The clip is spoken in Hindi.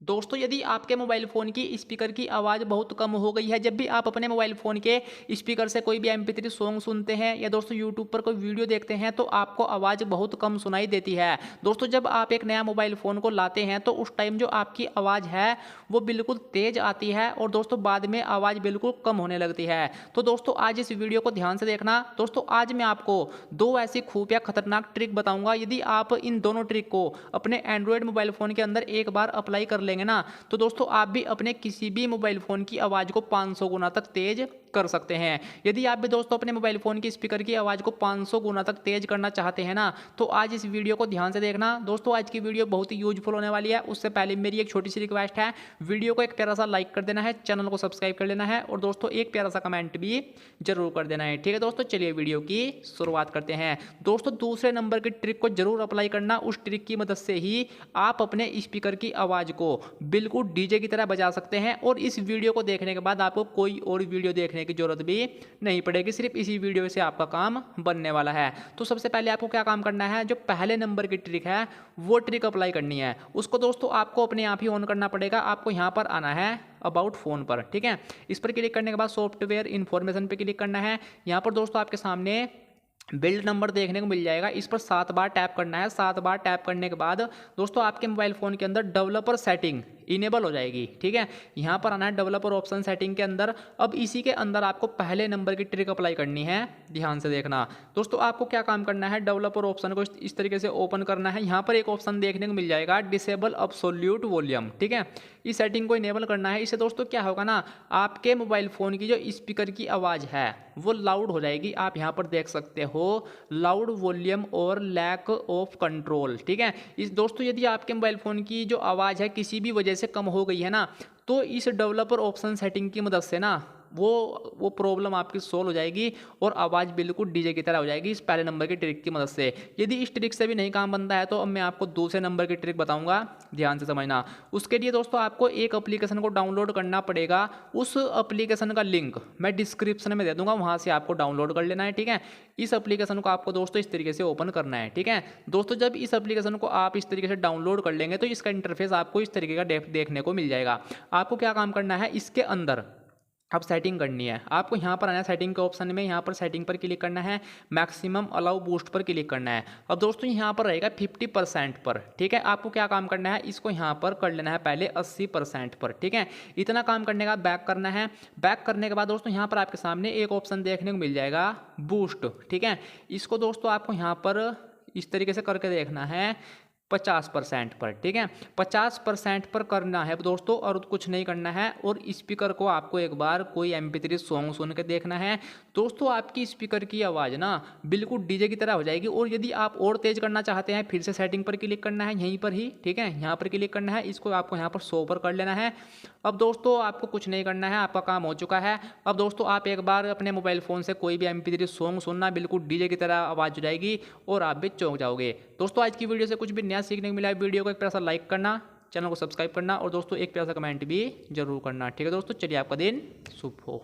दोस्तों यदि आपके मोबाइल फ़ोन की स्पीकर की आवाज़ बहुत कम हो गई है, जब भी आप अपने मोबाइल फ़ोन के स्पीकर से कोई भी MP3 सॉन्ग सुनते हैं या दोस्तों यूट्यूब पर कोई वीडियो देखते हैं तो आपको आवाज़ बहुत कम सुनाई देती है। दोस्तों जब आप एक नया मोबाइल फ़ोन को लाते हैं तो उस टाइम जो आपकी आवाज़ है वो बिल्कुल तेज़ आती है और दोस्तों बाद में आवाज़ बिल्कुल कम होने लगती है। तो दोस्तों आज इस वीडियो को ध्यान से देखना। दोस्तों आज मैं आपको 2 ऐसी खुफिया खतरनाक ट्रिक बताऊँगा। यदि आप इन दोनों ट्रिक को अपने एंड्रॉयड मोबाइल फ़ोन के अंदर एक बार अप्लाई कर लेंगे ना, तो दोस्तों आप भी अपने किसी भी मोबाइल फ़ोन की आवाज़ को 500 गुना तक तेज़ कर सकते हैं। यदि आप भी दोस्तों अपने मोबाइल फ़ोन की स्पीकर की आवाज़ को 500 गुना तक तेज़ करना चाहते हैं ना, तो आज इस वीडियो को ध्यान से देखना। दोस्तों आज की वीडियो बहुत ही यूज़फुल होने वाली है। उससे पहले मेरी एक छोटी सी रिक्वेस्ट है, वीडियो को एक प्यारा सा लाइक कर देना है, चैनल को सब्सक्राइब कर लेना है और दोस्तों एक प्यारा सा कमेंट भी जरूर कर देना है। ठीक है दोस्तों, चलिए वीडियो की शुरुआत करते हैं। दोस्तों दूसरे नंबर की ट्रिक को जरूर अप्लाई करना। उस ट्रिक की मदद से ही आप अपने स्पीकर की आवाज़ को बिल्कुल डीजे की तरह बजा सकते हैं और इस वीडियो को देखने के बाद आपको कोई और वीडियो देखने की जरूरत भी नहीं पड़ेगी। सिर्फ इसी वीडियो से आपका काम बनने वाला है। तो सबसे पहले आपको क्या काम करना है, जो पहले नंबर की ट्रिक है वो ट्रिक अप्लाई करनी है। उसको दोस्तों आपको अपने आप ही ऑन करना पड़ेगा। आपको यहाँ पर आना है अबाउट फ़ोन पर। ठीक है, इस पर क्लिक करने के बाद सॉफ्टवेयर इन्फॉर्मेशन पर क्लिक करना है। यहाँ पर दोस्तों आपके सामने बिल्ड नंबर देखने को मिल जाएगा। इस पर 7 बार टैप करना है। 7 बार टैप करने के बाद दोस्तों आपके मोबाइल फ़ोन के अंदर डेवलपर सेटिंग इनेबल हो जाएगी। ठीक है, यहाँ पर आना है डेवलपर ऑप्शन सेटिंग के अंदर। अब इसी के अंदर आपको पहले नंबर की ट्रिक अप्लाई करनी है। ध्यान से देखना दोस्तों, आपको क्या काम करना है, डेवलपर ऑप्शन को इस तरीके से ओपन करना है। यहाँ पर एक ऑप्शन देखने को मिल जाएगा डिसेबल अब्सोल्यूट वॉल्यूम। ठीक है, इस सेटिंग को इनेबल करना है। इससे दोस्तों क्या होगा ना, आपके मोबाइल फ़ोन की जो स्पीकर की आवाज़ है वो लाउड हो जाएगी। आप यहाँ पर देख सकते हो लाउड वॉल्यूम और लैक ऑफ कंट्रोल। ठीक है, इस दोस्तों यदि आपके मोबाइल फ़ोन की जो आवाज़ है किसी भी वजह से कम हो गई है ना, तो इस डेवलपर ऑप्शन सेटिंग की मदद से ना वो प्रॉब्लम आपकी सोल्व हो जाएगी और आवाज़ बिल्कुल डीजे की तरह हो जाएगी इस पहले नंबर की ट्रिक की मदद से। यदि इस ट्रिक से भी नहीं काम बनता है तो अब मैं आपको दूसरे नंबर की ट्रिक बताऊंगा, ध्यान से समझना। उसके लिए दोस्तों आपको एक एप्लीकेशन को डाउनलोड करना पड़ेगा। उस एप्लीकेशन का लिंक मैं डिस्क्रिप्शन में दे दूंगा, वहाँ से आपको डाउनलोड कर लेना है। ठीक है, इस एप्लीकेशन को आपको दोस्तों इस तरीके से ओपन करना है। ठीक है दोस्तों, जब इस एप्लीकेशन को आप इस तरीके से डाउनलोड कर लेंगे तो इसका इंटरफेस आपको इस तरीके का देखने को मिल जाएगा। आपको क्या काम करना है, इसके अंदर अब सेटिंग करनी है। आपको यहाँ पर आना है सेटिंग के ऑप्शन में, यहाँ पर सेटिंग पर क्लिक करना है, मैक्सिमम अलाउ बूस्ट पर क्लिक करना है। अब दोस्तों यहाँ पर रहेगा 50% पर। ठीक है, आपको क्या काम करना है, इसको यहाँ पर कर लेना है पहले 80% पर। ठीक है, इतना काम करने का बैक करना है। बैक करने के बाद दोस्तों यहाँ पर आपके सामने एक ऑप्शन देखने को मिल जाएगा बूस्ट। ठीक है, इसको दोस्तों आपको यहाँ पर इस तरीके से करके देखना है 50% पर। ठीक है, 50% पर करना है दोस्तों और कुछ नहीं करना है। और स्पीकर को आपको एक बार कोई MP3 सॉन्ग सुन के देखना है। दोस्तों आपकी स्पीकर की आवाज़ ना बिल्कुल डीजे की तरह हो जाएगी। और यदि आप और तेज़ करना चाहते हैं फिर से सेटिंग पर क्लिक करना है यहीं पर ही। ठीक है, यहाँ पर क्लिक करना है, इसको आपको यहाँ पर 100 पर कर लेना है। अब दोस्तों आपको कुछ नहीं करना है, आपका काम हो चुका है। अब दोस्तों आप एक बार अपने मोबाइल फ़ोन से कोई भी MP3 सॉन्ग सुनना, बिल्कुल डीजे की तरह आवाज़ हो जाएगी और आप भी चौंक जाओगे। दोस्तों आज की वीडियो से कुछ भी नया सीखने को मिला है, वीडियो को एक प्यारा सा लाइक करना, चैनल को सब्सक्राइब करना और दोस्तों एक प्यारा सा कमेंट भी जरूर करना। ठीक है दोस्तों, चलिए आपका दिन शुभ हो।